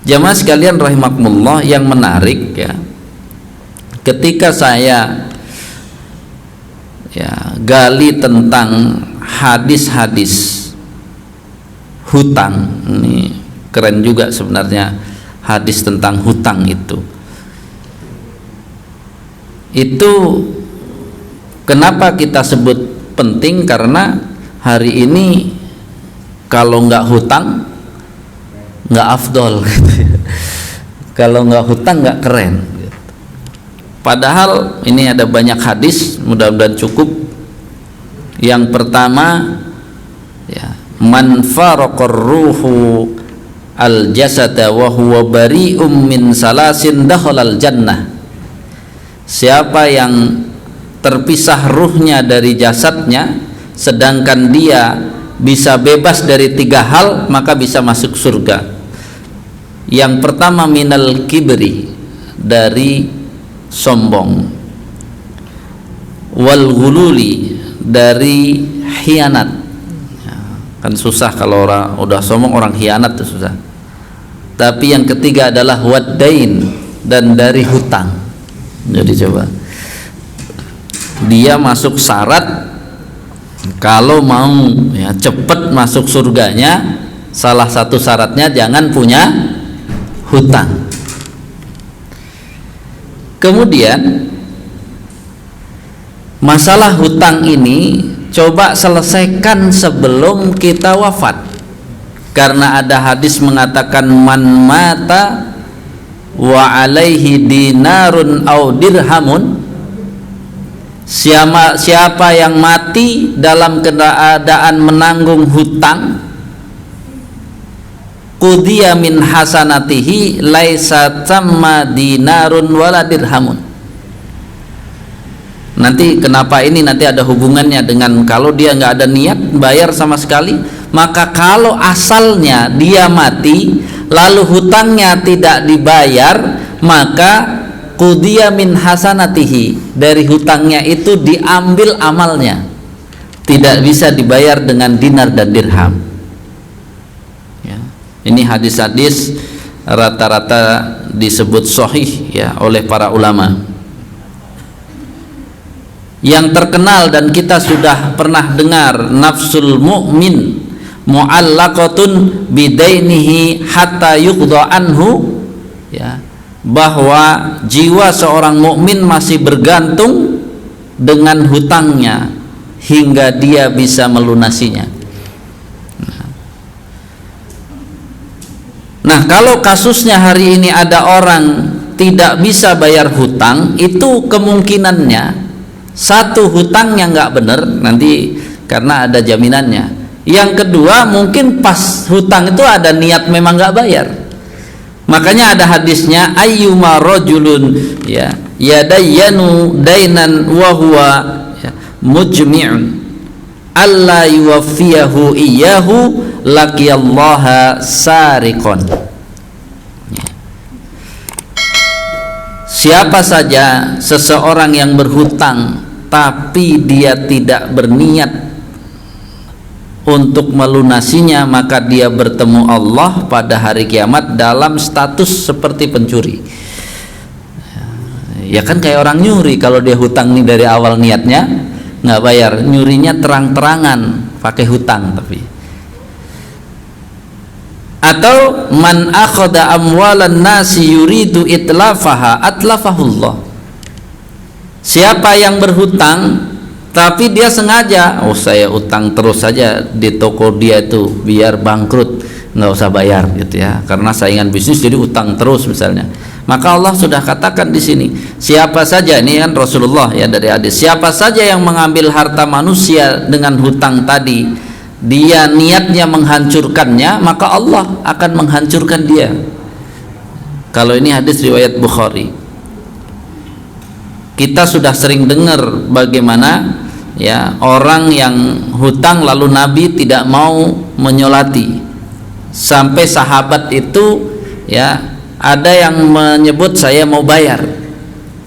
Jamaah sekalian rahimakumullah, yang menarik ya, ketika saya gali tentang hadis-hadis hutang, ini keren juga sebenarnya hadis tentang hutang itu kenapa kita sebut penting, karena hari ini kalau nggak hutang nggak afdol gitu. Kalau nggak hutang nggak keren gitu. Padahal ini ada banyak hadis, mudah-mudahan cukup. Yang pertama ya, man faraqar ruhu al jasada wa huwa bari'um min salasin dakhalal jannah. Siapa yang terpisah ruhnya dari jasadnya sedangkan dia bisa bebas dari 3 hal, maka bisa masuk surga. Yang pertama minal kibri, dari sombong, wal ghululi, dari khianat. Ya, kan susah kalau orang udah sombong, orang khianat itu susah. Tapi yang ketiga adalah waddain, dan dari hutang. Jadi coba, dia masuk syarat kalau mau ya cepat masuk surganya, salah satu syaratnya jangan punya hutang. Kemudian masalah hutang ini coba selesaikan sebelum kita wafat, karena ada hadis mengatakan man mata wa alaihi dinarun au dirhamun, siapa yang mati dalam keadaan menanggung hutang, qudiya min hasanatihi laisa tamma dinarun wala dirhamun. Nanti kenapa ini nanti ada hubungannya dengan kalau dia nggak ada niat bayar sama sekali. Maka kalau asalnya dia mati lalu hutangnya tidak dibayar, maka qudiya min hasanatihi, dari hutangnya itu diambil amalnya, tidak bisa dibayar dengan dinar dan dirham ya. Ini hadis-hadis rata-rata disebut sahih ya oleh para ulama. Yang terkenal dan kita sudah pernah dengar, nafsul mu'min mu'allaqatun bidainihi hatta yuqda anhu ya, bahwa jiwa seorang mukmin masih bergantung dengan hutangnya hingga dia bisa melunasinya. Nah, kalau kasusnya hari ini ada orang tidak bisa bayar hutang, itu kemungkinannya satu, hutangnya nggak benar nanti karena ada jaminannya. Yang kedua, mungkin pas hutang itu ada niat memang nggak bayar. Makanya ada hadisnya, ayyuma rajulun ya yadayyanu dainan wa huwa ya, mujmi'un alla yuwaffiyahu iyyahu laqiyallaha sariqon. Ya. Siapa saja seseorang yang berhutang tapi dia tidak berniat untuk melunasinya, maka dia bertemu Allah pada hari kiamat dalam status seperti pencuri. Ya kan kayak orang nyuri, kalau dia hutang nih dari awal niatnya nggak bayar, nyurinya terang-terangan pakai hutang. Tapi atau man akhadha amwalan nasi yuridu itlafaha atlafahullah, siapa yang berhutang tapi dia sengaja, oh saya utang terus saja di toko dia itu biar bangkrut, nggak usah bayar gitu ya, karena saingan bisnis jadi utang terus misalnya. Maka Allah sudah katakan di sini, siapa saja, ini kan Rasulullah ya dari hadis, siapa saja yang mengambil harta manusia dengan hutang tadi, dia niatnya menghancurkannya, maka Allah akan menghancurkan dia. Kalau ini hadis riwayat Bukhari. Kita sudah sering dengar bagaimana ya orang yang hutang lalu Nabi tidak mau menyolati, sampai sahabat itu ya ada yang menyebut saya mau bayar.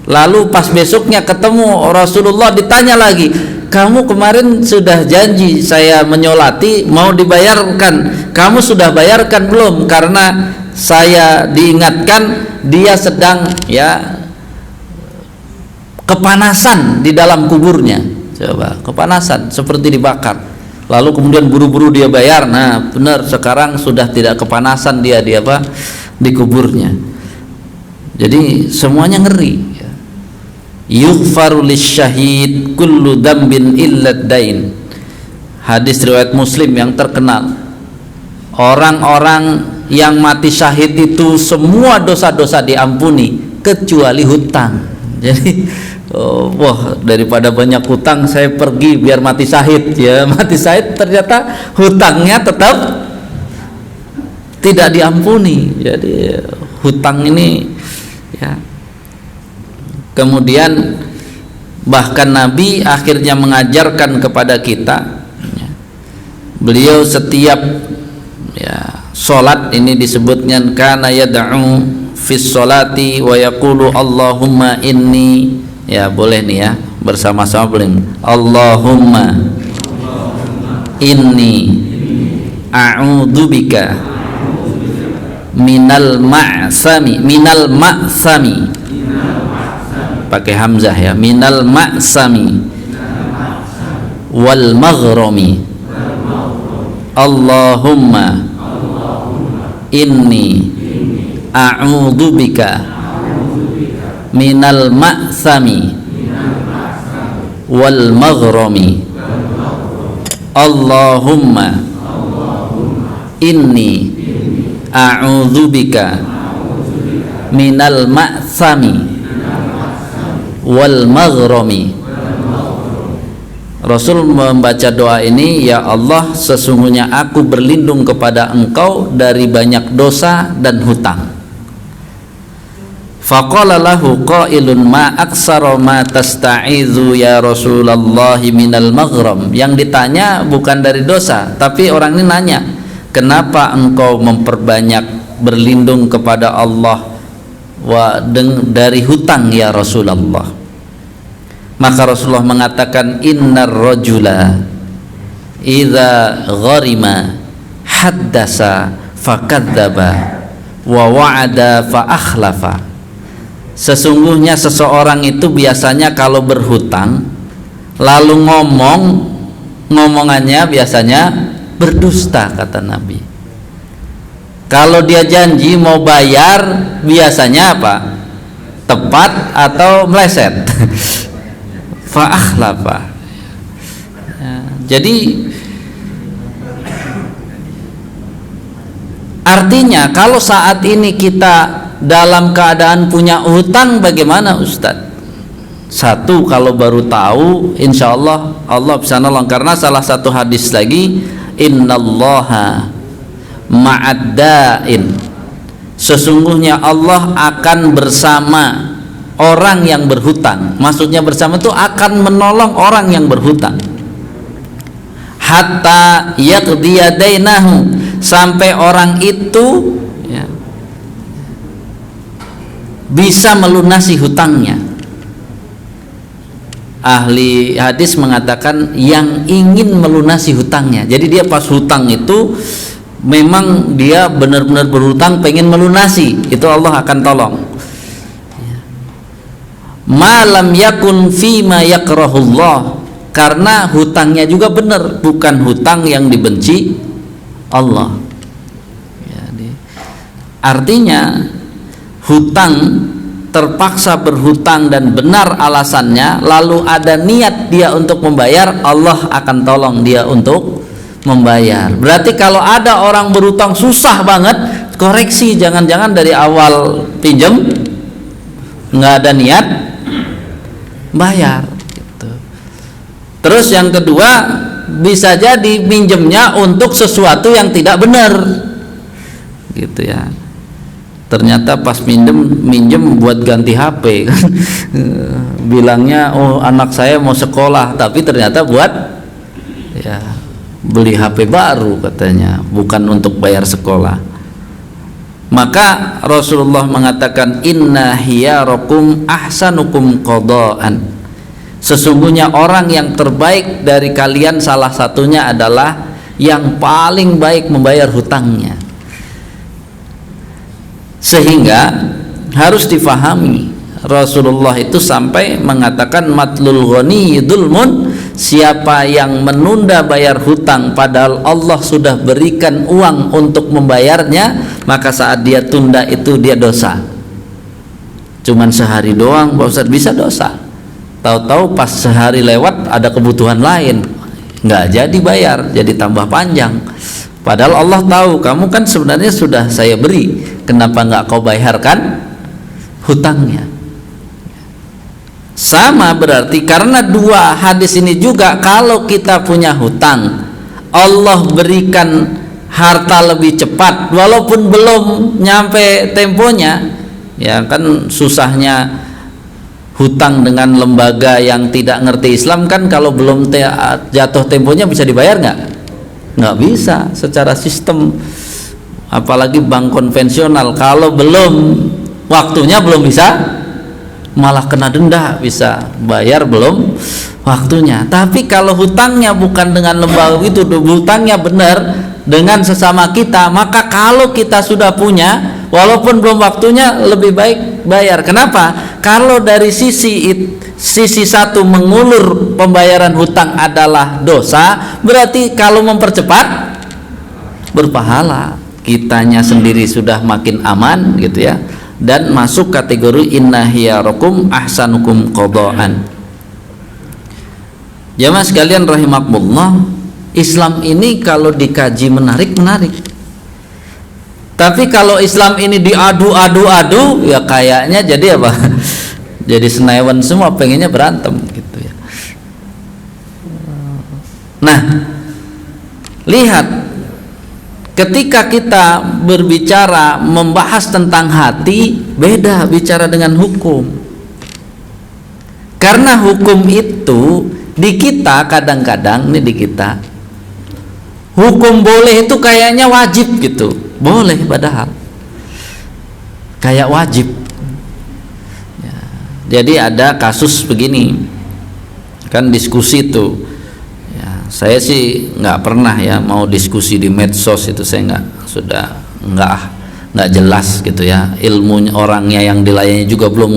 Lalu pas besoknya ketemu Rasulullah, ditanya lagi, kamu kemarin sudah janji saya menyolati mau dibayarkan, kamu sudah bayarkan belum? Karena saya diingatkan dia sedang ya kepanasan di dalam kuburnya. Coba, kepanasan seperti dibakar. Lalu kemudian buru-buru dia bayar. Nah, benar, sekarang sudah tidak kepanasan dia di apa? Di kuburnya. Jadi semuanya ngeri. Yughfaru lisyahid kullu dambin illa dain. Hadis riwayat Muslim yang terkenal. Orang-orang yang mati syahid itu semua dosa-dosa diampuni kecuali hutang. Jadi wah, daripada banyak hutang saya pergi biar mati syahid. Ya, mati syahid ternyata hutangnya tetap tidak diampuni. Jadi hutang ini ya. Kemudian bahkan Nabi akhirnya mengajarkan kepada kita ya, beliau setiap ya salat ini disebutnya kana yad'u fis sholati wa yaqulu Allahumma inni, ya boleh nih ya bersama-sama boleh, Allahumma inni a'udzubika minal ma'sami pakai hamzah ya, minal ma'sami wal maghrami. Allahumma inni a'udzubika minal ma'sami wal maghrami. Allahumma inni a'udzubika minal ma'sami wal maghrami. Rasul membaca doa ini, ya Allah, sesungguhnya aku berlindung kepada Engkau dari banyak dosa dan hutang. Faqala lahu qailun ma aksara ma tasta'izu ya Rasulullah minal maghram. Yang ditanya bukan dari dosa, tapi orang ini nanya, kenapa engkau memperbanyak berlindung kepada Allah dari hutang ya Rasulullah? Maka Rasulullah mengatakan, innar rajula idza gharima haddasa fakadzdzaba wa wa'ada fa akhlafa. Sesungguhnya seseorang itu biasanya kalau berhutang lalu ngomongannya biasanya berdusta, kata Nabi. Kalau dia janji mau bayar biasanya apa? Tepat atau meleset. Fa'akhlafa. Ya, jadi artinya kalau saat ini kita dalam keadaan punya hutang, bagaimana Ustadz? Satu, kalau baru tahu, insya Allah Allah bisa nolong, karena salah satu hadis lagi, innallaha ma'addain, sesungguhnya Allah akan bersama orang yang berhutang. Maksudnya bersama itu akan menolong orang yang berhutang, hatta yaqdiya dainahu, sampai orang itu ya, bisa melunasi hutangnya. Ahli hadis mengatakan yang ingin melunasi hutangnya. Jadi dia pas hutang itu memang dia benar-benar berhutang, pengen melunasi, itu Allah akan tolong. Malam yakun fima yakrahullah, karena hutangnya juga benar, bukan hutang yang dibenci Allah. Artinya hutang, terpaksa berhutang dan benar alasannya, lalu ada niat dia untuk membayar, Allah akan tolong dia untuk membayar. Berarti kalau ada orang berhutang susah banget, koreksi, jangan-jangan dari awal pinjam nggak ada niat bayar gitu. Terus yang kedua, bisa jadi pinjemnya untuk sesuatu yang tidak benar gitu ya. Ternyata pas minjem buat ganti HP kan. Bilangnya oh anak saya mau sekolah, tapi ternyata buat ya beli HP baru katanya, bukan untuk bayar sekolah. Maka Rasulullah mengatakan, inna hiyarakum ahsanukum qadaan, sesungguhnya orang yang terbaik dari kalian salah satunya adalah yang paling baik membayar hutangnya. Sehingga harus difahami, Rasulullah itu sampai mengatakan matlul ghani dzulmun, siapa yang menunda bayar hutang padahal Allah sudah berikan uang untuk membayarnya, maka saat dia tunda itu dia dosa. Cuman sehari doang Pak Ustadz bisa dosa, tahu-tahu pas sehari lewat ada kebutuhan lain, nggak jadi bayar, jadi tambah panjang. Padahal Allah tahu kamu kan sebenarnya sudah saya beri, kenapa nggak kau bayarkan hutangnya? Sama berarti karena dua hadis ini juga, kalau kita punya hutang Allah berikan harta lebih cepat walaupun belum nyampe temponya, ya kan susahnya hutang dengan lembaga yang tidak ngerti Islam kan, kalau belum jatuh temponya bisa dibayar nggak bisa secara sistem, apalagi bank konvensional kalau belum waktunya belum bisa, malah kena denda, bisa bayar belum waktunya. Tapi kalau hutangnya bukan dengan lembaga itu, hutangnya benar dengan sesama kita, maka kalau kita sudah punya walaupun belum waktunya lebih baik bayar. Kenapa? Kalau dari sisi satu mengulur pembayaran hutang adalah dosa, berarti kalau mempercepat berpahala, kitanya sendiri sudah makin aman gitu ya, dan masuk kategori inna hiyarokum ahsanukum qadaan. Jamaah sekalian rahimakumullah, Islam ini kalau dikaji menarik, tapi kalau Islam ini diadu ya kayaknya jadi apa? Jadi senewan semua, pengennya berantem gitu ya. Nah, lihat, ketika kita berbicara membahas tentang hati, beda bicara dengan hukum. Karena hukum itu di kita kadang-kadang, ini di kita, hukum boleh itu kayaknya wajib gitu. Boleh padahal kayak wajib ya. Jadi ada kasus begini kan, diskusi tuh ya, saya sih nggak pernah ya mau diskusi di medsos itu, saya nggak jelas gitu ya, ilmu orangnya yang dilayani juga belum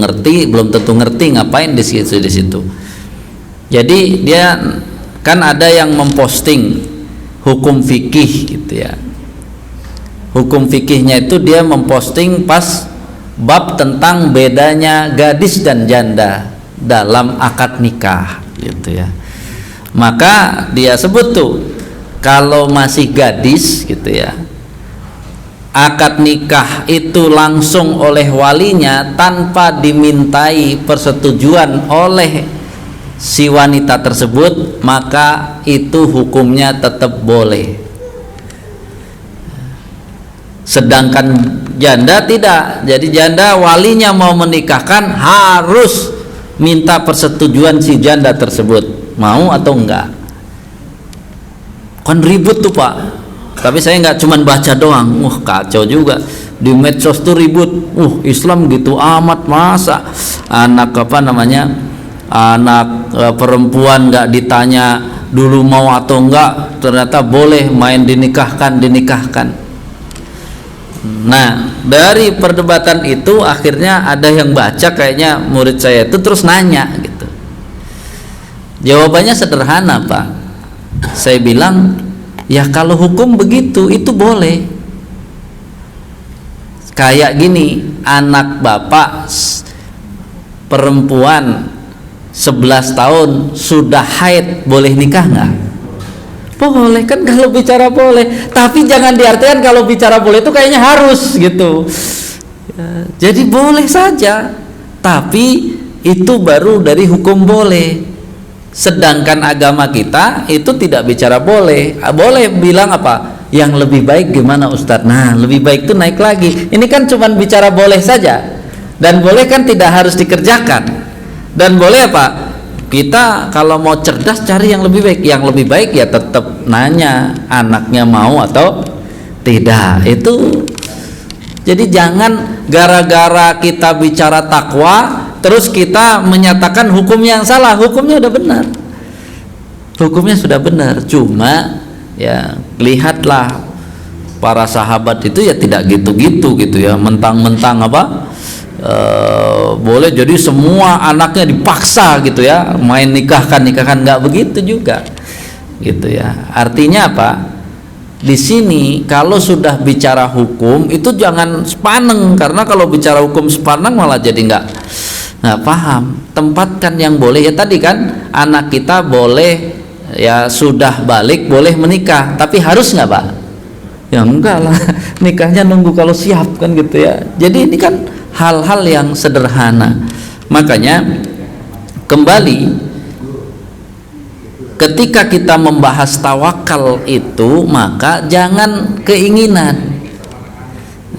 tentu ngerti, ngapain di situ. Jadi dia kan ada yang memposting hukum fikih gitu ya, hukum fikihnya itu dia memposting pas bab tentang bedanya gadis dan janda dalam akad nikah gitu ya. Maka dia sebut tuh, kalau masih gadis gitu ya, akad nikah itu langsung oleh walinya tanpa dimintai persetujuan oleh si wanita tersebut, maka itu hukumnya tetap boleh. Sedangkan janda tidak. Jadi janda walinya mau menikahkan harus minta persetujuan si janda tersebut, mau atau enggak. Kan ribut tuh Pak. Tapi saya nggak cuman baca doang, kacau juga di medsos tuh ribut. Islam gitu amat, masa anak anak perempuan nggak ditanya dulu mau atau enggak, ternyata boleh main dinikahkan. Nah, dari perdebatan itu akhirnya ada yang baca, kayaknya murid saya itu, terus nanya gitu. Jawabannya sederhana Pak. Saya bilang, ya kalau hukum begitu itu boleh. Kayak gini, anak bapak perempuan 11 tahun sudah haid, boleh nikah nggak? Boleh kan kalau bicara boleh, tapi jangan diartikan kalau bicara boleh itu kayaknya harus gitu ya, jadi boleh saja, tapi itu baru dari hukum boleh. Sedangkan agama kita itu tidak bicara boleh. Boleh bilang apa? Yang lebih baik gimana Ustadz? Nah, lebih baik itu naik lagi. Ini kan cuma bicara boleh saja, dan boleh kan tidak harus dikerjakan. Dan boleh apa? Kita kalau mau cerdas cari yang lebih baik. Yang lebih baik ya tetap nanya anaknya mau atau tidak. Itu jadi jangan gara-gara kita bicara takwa terus kita menyatakan hukum yang salah. Hukumnya udah benar, hukumnya sudah benar, cuma ya lihatlah para sahabat itu ya tidak gitu-gitu gitu ya, mentang-mentang apa boleh jadi semua anaknya dipaksa gitu ya, main nikahkan nggak begitu juga gitu ya. Artinya apa? Di sini kalau sudah bicara hukum itu jangan sepaneng, karena kalau bicara hukum sepaneng malah jadi nggak paham. Tempatkan yang boleh ya, tadi kan anak kita boleh ya, sudah balik boleh menikah, tapi harus nggak Pak? Ya enggak lah, nikahnya nunggu kalau siap kan gitu ya. Jadi ini kan hal-hal yang sederhana. Makanya kembali, ketika kita membahas tawakal itu, maka jangan keinginan.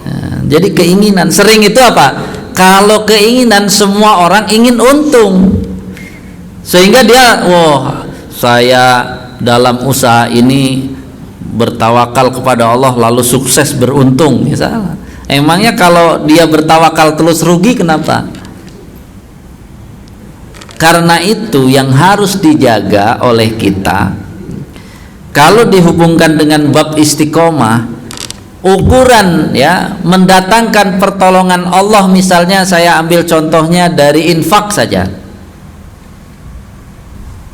Nah, jadi keinginan sering itu apa? Kalau keinginan, semua orang ingin untung, sehingga dia, wah saya dalam usaha ini bertawakal kepada Allah lalu sukses beruntung misalnya. Emangnya kalau dia bertawakal terus rugi, kenapa? Karena itu yang harus dijaga oleh kita. Kalau dihubungkan dengan bab istiqomah, ukuran ya mendatangkan pertolongan Allah, misalnya saya ambil contohnya dari infak saja.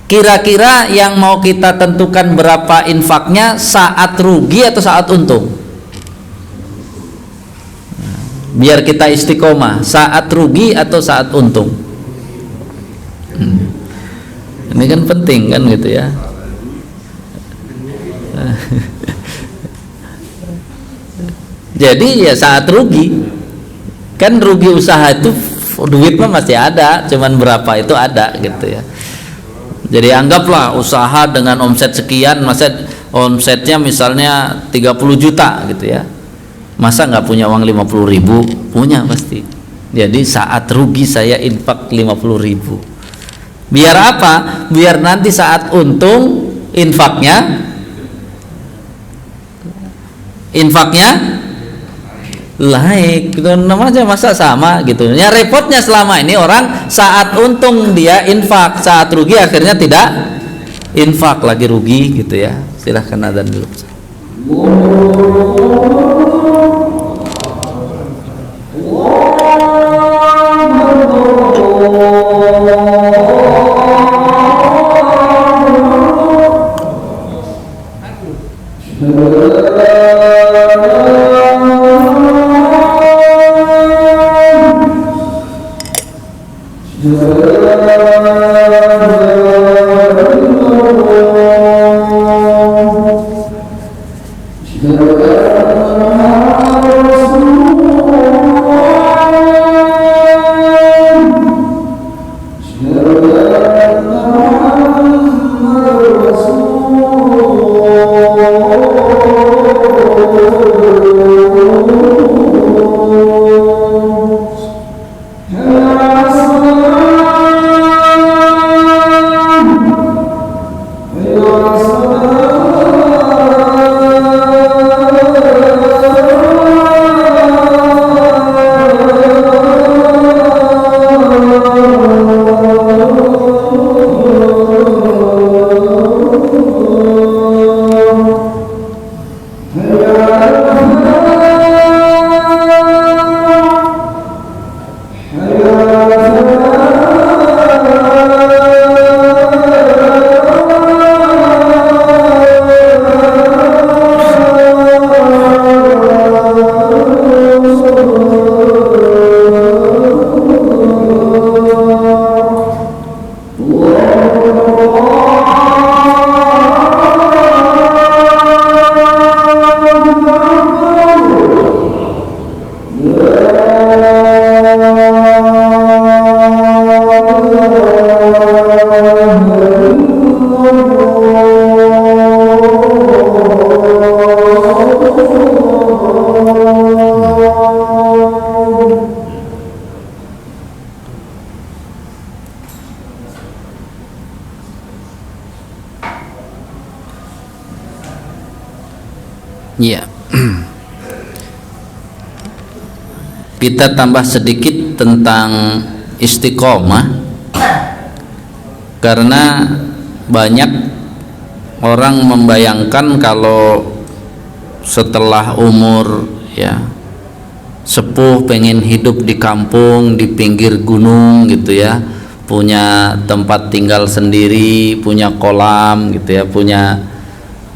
Kira-kira yang mau kita tentukan berapa infaknya, saat rugi atau saat untung? Biar kita istiqomah, saat rugi atau saat untung? Ini kan penting kan gitu ya. Jadi ya saat rugi, kan rugi usaha itu duit mah masih ada, cuman berapa itu ada gitu ya. Jadi anggaplah usaha dengan omset sekian, masa omsetnya misalnya 30 juta gitu ya, masa nggak punya uang 50.000? Punya pasti. Jadi saat rugi saya infak 50.000. Biar apa? Biar nanti saat untung infaknya naik gitu, namanya masa sama gitu ya. Repotnya selama ini orang saat untung dia infak, saat rugi akhirnya tidak infak, lagi rugi gitu ya. Silahkan adzan dulu. Ya. Kita tambah sedikit tentang istiqomah, karena banyak orang membayangkan kalau setelah umur ya sepuh, pengen hidup di kampung, di pinggir gunung gitu ya, punya tempat tinggal sendiri, punya kolam gitu ya, punya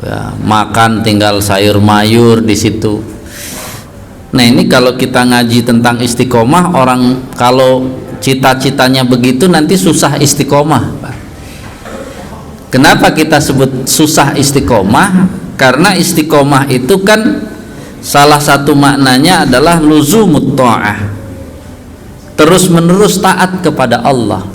ya, makan tinggal sayur mayur di situ. Nah ini kalau kita ngaji tentang istiqomah, orang kalau cita-citanya begitu nanti susah istiqomah. Kenapa kita sebut susah istiqomah? Karena istiqomah itu kan salah satu maknanya adalah luzumut ta'ah, terus menerus taat kepada Allah.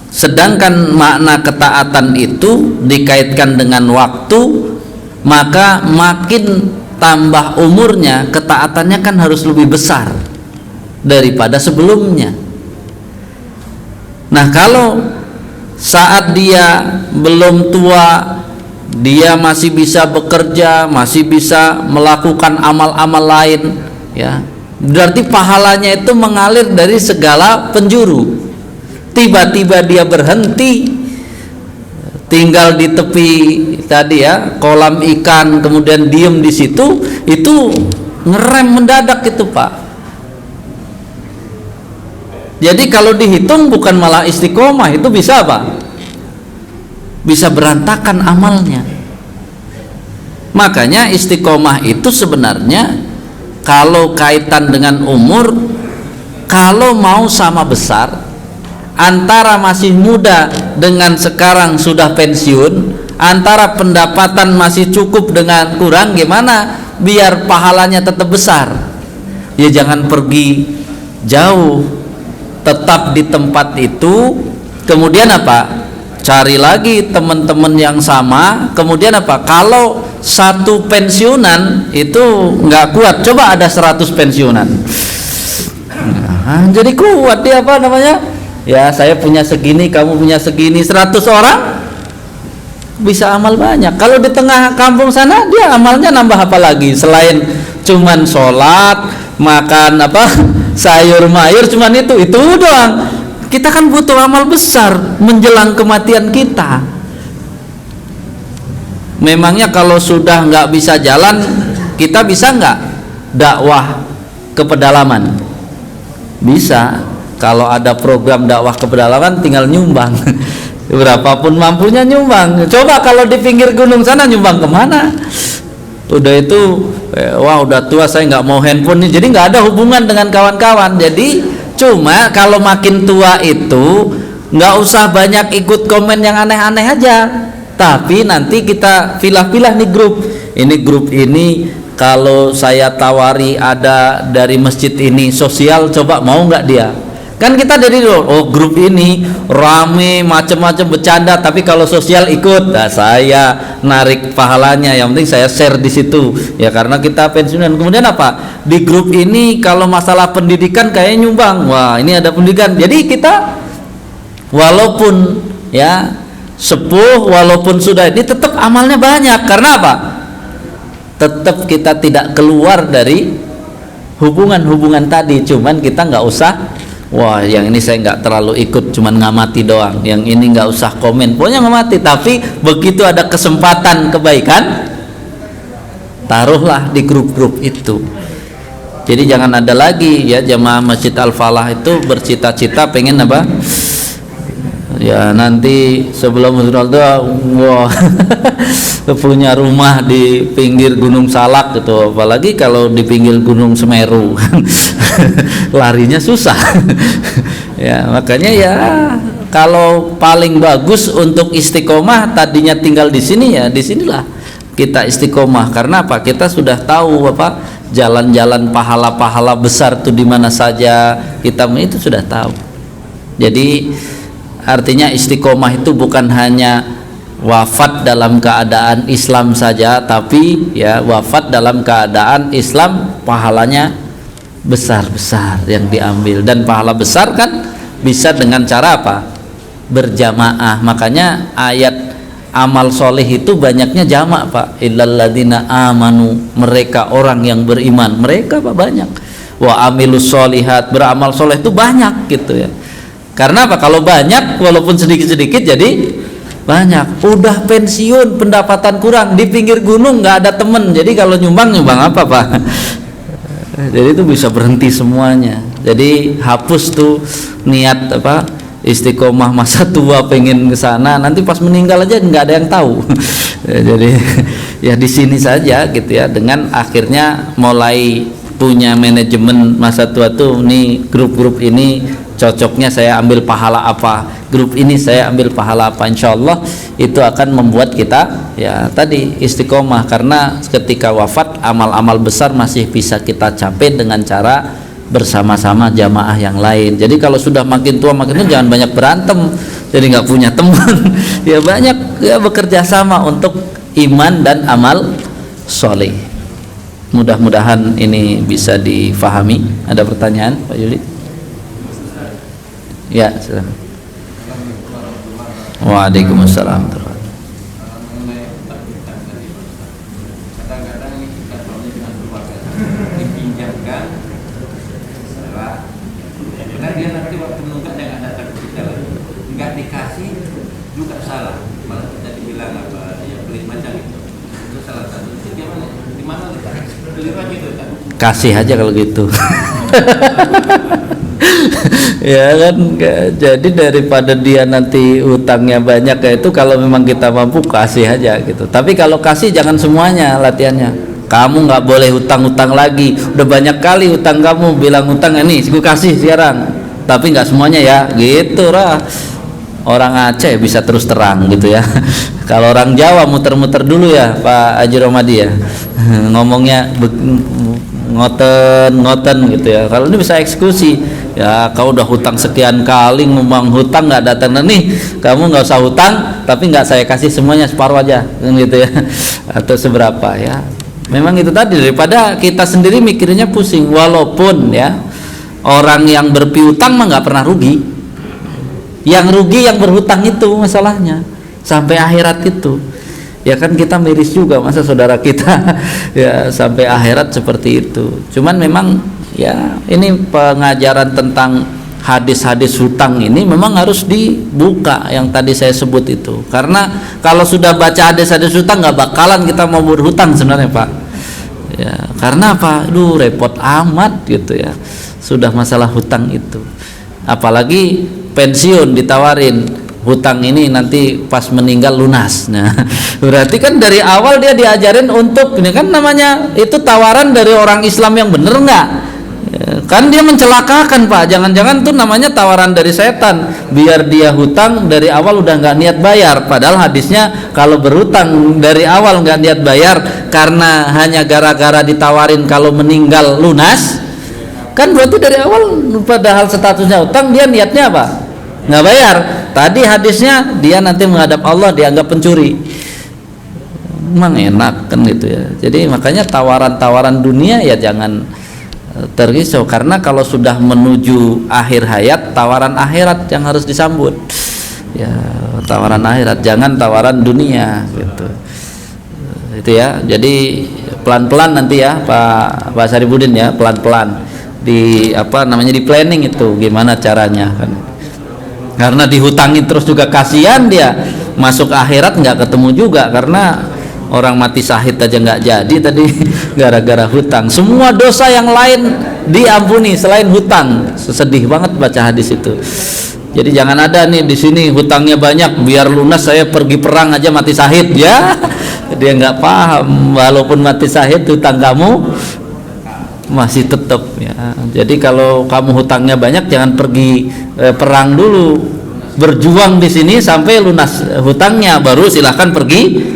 Sedangkan makna ketaatan itu dikaitkan dengan waktu, maka makin tambah umurnya ketaatannya kan harus lebih besar daripada sebelumnya. Nah kalau saat dia belum tua, dia masih bisa bekerja, masih bisa melakukan amal-amal lain ya, berarti pahalanya itu mengalir dari segala penjuru. Tiba-tiba dia berhenti, tinggal di tepi tadi ya kolam ikan, kemudian diem di situ, itu ngerem mendadak itu Pak. Jadi kalau dihitung bukan malah istiqomah, itu bisa apa? Bisa berantakan amalnya. Makanya istiqomah itu sebenarnya kalau kaitan dengan umur, kalau mau sama besar, antara masih muda dengan sekarang sudah pensiun, antara pendapatan masih cukup dengan kurang, gimana biar pahalanya tetap besar? Ya jangan pergi jauh, tetap di tempat itu. Kemudian apa? Cari lagi teman-teman yang sama. Kemudian apa? Kalau satu pensiunan itu nggak kuat, coba ada 100 pensiunan. Nah, jadi kuat dia apa namanya? Ya saya punya segini, kamu punya segini, 100 orang bisa amal banyak. Kalau di tengah kampung sana dia amalnya nambah apa lagi selain cuman sholat, makan apa sayur mayur, cuman itu doang. Kita kan butuh amal besar menjelang kematian kita. Memangnya kalau sudah nggak bisa jalan, kita bisa nggak dakwah ke pedalaman? Bisa. Kalau ada program dakwah ke pedalaman tinggal nyumbang. Berapapun mampunya nyumbang. Coba kalau di pinggir gunung sana nyumbang kemana? Udah itu wah udah tua, saya nggak mau handphone nih, jadi nggak ada hubungan dengan kawan-kawan. Jadi cuma kalau makin tua itu nggak usah banyak ikut komen yang aneh-aneh aja, tapi nanti kita pilah-pilah nih grup. Ini grup ini kalau saya tawari ada dari masjid ini sosial, coba mau nggak dia? Kan kita dari dulu, oh grup ini rame macam-macam bercanda, tapi kalau sosial ikut, nah saya narik pahalanya, yang penting saya share di situ ya karena kita pensiunan. Kemudian apa? Di grup ini kalau masalah pendidikan kayaknya nyumbang, wah ini ada pendidikan. Jadi kita walaupun ya sepuh, walaupun sudah ini tetap amalnya banyak. Karena apa? Tetap kita tidak keluar dari hubungan-hubungan tadi, cuman kita nggak usah wah yang ini saya nggak terlalu ikut, cuman ngamati doang, yang ini nggak usah komen, pokoknya ngamati. Tapi begitu ada kesempatan kebaikan, taruhlah di grup-grup itu. Jadi jangan ada lagi ya jamaah Masjid Al-Falah itu bercita-cita pengen apa ya nanti sebelum wah punya rumah di pinggir Gunung Salak gitu, apalagi kalau di pinggir Gunung Semeru larinya susah. Ya makanya ya kalau paling bagus untuk istiqomah tadinya tinggal di sini, ya di sinilah kita istiqomah. Karena apa? Kita sudah tahu apa jalan-jalan pahala-pahala besar itu di mana saja, kita itu sudah tahu. Jadi artinya istiqomah itu bukan hanya wafat dalam keadaan Islam saja, tapi ya wafat dalam keadaan Islam pahalanya besar-besar yang diambil. Dan pahala besar kan bisa dengan cara apa? Berjamaah. Makanya ayat amal soleh itu banyaknya jamak Pak. Illalladzina amanu, mereka orang yang beriman, mereka Pak banyak. Wa amilus solihat, beramal soleh itu banyak gitu ya. Karena apa? Kalau banyak walaupun sedikit-sedikit jadi banyak. Udah pensiun, pendapatan kurang, di pinggir gunung nggak ada temen, jadi kalau nyumbang apa Pak? Jadi itu bisa berhenti semuanya. Jadi hapus tuh niat apa istiqomah masa tua pengen ke sana, nanti pas meninggal aja nggak ada yang tahu. Jadi ya di sini saja gitu ya, dengan akhirnya mulai punya manajemen masa tua tuh, nih grup-grup ini cocoknya saya ambil pahala apa, grup ini saya ambil pahala apa, insya Allah itu akan membuat kita ya tadi istiqomah. Karena ketika wafat amal-amal besar masih bisa kita capai dengan cara bersama-sama jamaah yang lain. Jadi kalau sudah makin tua jangan banyak berantem, jadi nggak punya teman. Ya banyak ya bekerja sama untuk iman dan amal soleh. Mudah-mudahan ini bisa difahami. Ada pertanyaan Pak Yuli? Ya, silakan. Waalaikumsalam. Dia nanti waktu menunggak jangan datang ke kita lagi, nggak dikasih juga salah, malah kita dibilang apa ya pelit macam itu salah satu. Gimana? Di mana letak? Keliru aja itu kan? Kasih aja kalau gitu. Ya kan, jadi daripada dia nanti utangnya banyak ya itu, kalau memang kita mampu kasih aja gitu. Tapi kalau kasih jangan semuanya latihannya. Kamu nggak boleh hutang-hutang lagi, udah banyak kali hutang kamu, bilang hutang ini aku kasih sekarang, tapi nggak semuanya ya gitu lah. Orang Aceh bisa terus terang gitu ya. Kalau orang Jawa muter-muter dulu ya Pak Haji Romadi ya, ngomongnya ngoten gitu ya. Kalau ini bisa eksekusi ya, kau udah hutang sekian kali ngomong hutang nggak datang, nih kamu nggak usah hutang, tapi nggak saya kasih semuanya, separuh aja gitu ya, atau seberapa ya. Memang itu tadi, daripada kita sendiri mikirnya pusing. Walaupun ya orang yang berpiutang mah nggak pernah rugi, yang rugi yang berhutang itu masalahnya sampai akhirat itu ya kan. Kita miris juga masa saudara kita ya sampai akhirat seperti itu. Cuman memang ya ini pengajaran tentang hadis-hadis hutang ini memang harus dibuka yang tadi saya sebut itu, karena kalau sudah baca hadis-hadis hutang nggak bakalan kita mau berhutang sebenarnya Pak ya. Karena apa? Aduh repot amat gitu ya, sudah masalah hutang itu. Apalagi pensiun ditawarin hutang ini nanti pas meninggal lunas. Nah berarti kan dari awal dia diajarin untuk ini kan, namanya itu tawaran dari orang Islam yang bener nggak? Kan dia mencelakakan Pak. Jangan-jangan tuh namanya tawaran dari setan, biar dia hutang dari awal udah nggak niat bayar. Padahal hadisnya kalau berhutang dari awal nggak niat bayar karena hanya gara-gara ditawarin kalau meninggal lunas, kan berarti dari awal padahal statusnya hutang dia niatnya apa? Nggak bayar. Tadi hadisnya dia nanti menghadap Allah dianggap pencuri. Emang enak kan gitu ya. Jadi makanya tawaran-tawaran dunia ya jangan terrisau, karena kalau sudah menuju akhir hayat, tawaran akhirat yang harus disambut ya, tawaran akhirat, jangan tawaran dunia gitu. Itu ya. Jadi pelan-pelan nanti ya Pak Saribudin ya, pelan-pelan di apa namanya, di planning itu gimana caranya kan. Karena dihutangin terus juga kasihan dia, masuk akhirat nggak ketemu juga, karena orang mati syahid aja nggak jadi tadi gara-gara hutang. Semua dosa yang lain diampuni selain hutang. Sedih banget baca hadis itu. Jadi jangan ada nih di sini hutangnya banyak, biar lunas saya pergi perang aja mati syahid ya. Dia nggak paham, walaupun mati syahid hutang kamu masih tetap ya. Jadi kalau kamu hutangnya banyak jangan pergi perang dulu, berjuang di sini sampai lunas hutangnya, baru silahkan pergi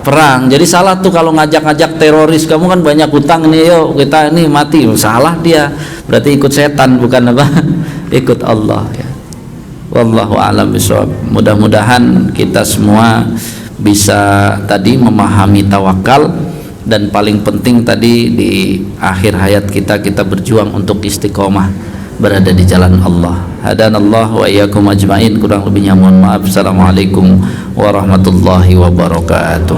perang. Jadi salah tuh kalau ngajak-ngajak teroris, kamu kan banyak hutang nih, yuk kita ini mati. Salah dia, berarti ikut setan bukan apa? Ikut Allah ya. Wallahu a'lam bishawab. Mudah-mudahan kita semua bisa tadi memahami tawakal, dan paling penting tadi di akhir hayat kita berjuang untuk istiqomah berada di jalan Allah. Hadanallah wa iyyakum ajmain. Kurang lebihnya mohon maaf. Assalamualaikum warahmatullahi wabarakatuh.